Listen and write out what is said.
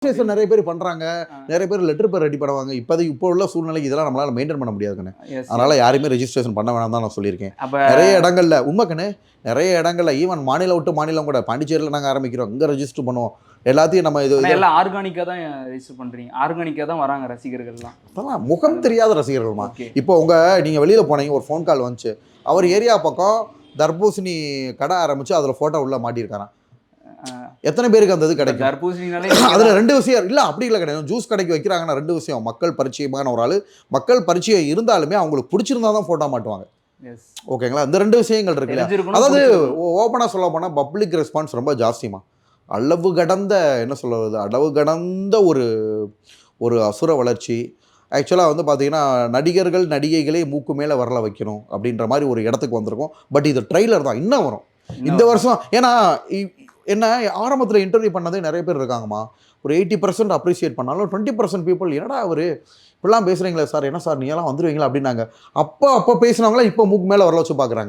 நிறைய பேர் பண்றாங்க, நிறைய பேர் லெட்டர் பேர் ரெடி பண்ணுவாங்க. இப்போ உள்ள சூழ்நிலைக்கு இதெல்லாம் நம்மளால மெயின்டைன் பண்ண முடியாதுங்கண்ணே. அதனால யாரையுமே ரெஜிஸ்ட்ரேஷன் பண்ண வேணாம் தான் நான் சொல்லியிருக்கேன். நிறைய இடங்கள்ல உண்மைக்கண்ணே, நிறைய இடங்கள்ல ஈவன் மாநிலம் விட்டு மாநிலம் கூட பாண்டிச்சேரியில் நாங்கள் ஆரம்பிக்கிறோம், இங்கே ரெஜிஸ்டர் பண்ணுவோம். எல்லாத்தையும் நம்ம இது எல்லாம் ஆர்கானிக்காக தான் ரெஜிஸ்டர் பண்ணுறீங்க, ஆர்கானிக்காக தான் வராங்க ரசிகர்கள்லாம். அதெல்லாம் முகம் தெரியாத ரசிகர்கள்மா. இப்போ நீங்கள் வெளியில் போனீங்க, ஒரு ஃபோன் கால் வந்துச்சு, அவர் ஏரியா பக்கம் தர்பூசணி கடை ஆரம்பிச்சு அதில் ஃபோட்டோ உள்ள மாட்டியிருக்காராம். எத்தனை பேருக்கு அந்த இது கிடைக்கும்? தர்பூசணினாலே அதில் ரெண்டு விஷயம் இல்லை, அப்படி இல்லை கிடையாது. ஜூஸ் கடைக்கு வைக்கிறாங்கன்னா ரெண்டு விஷயம், மக்கள் பரிச்சயமான ஒரு ஆள், மக்கள் பரிச்சயம் இருந்தாலுமே அவங்களுக்கு பிடிச்சிருந்தா தான் ஃபோட்டோ மாட்டுவாங்க. ஓகேங்களா? இந்த ரெண்டு விஷயங்கள் இருக்குல்ல. அதாவது ஓப்பனாக சொல்ல போனால் பப்ளிக் ரெஸ்பான்ஸ் ரொம்ப ஜாஸ்திமா. அளவு கடந்த என்ன சொல்வது, அளவு கடந்த ஒரு அசுர வளர்ச்சி. ஆக்சுவலாக வந்து பார்த்தீங்கன்னா நடிகர்கள் நடிகைகளே மூக்கு மேலே வரல வைக்கணும் அப்படின்ற மாதிரி ஒரு இடத்துக்கு வந்திருக்கோம். பட் இது ட்ரெய்லர் தான், இன்னும் வரும் இந்த வருஷம். ஏன்னா என்ன ஆரம்பத்தில் இன்டர்வியூ பண்ணதே நிறைய பேர் இருக்காங்கம்மா. ஒரு 80% அப்ரிஷியேட் பண்ணாலும் 20% பீப்புள் என்னடா அவர் இப்படிலாம் பேசுகிறீங்களே சார், என்ன சார் நீ எல்லாம் வந்துடுவீங்களா அப்படின்னாங்க. அப்போ பேசுனவங்களா இப்போ மூக்கு மேலே வரல வச்சு பார்க்குறாங்க.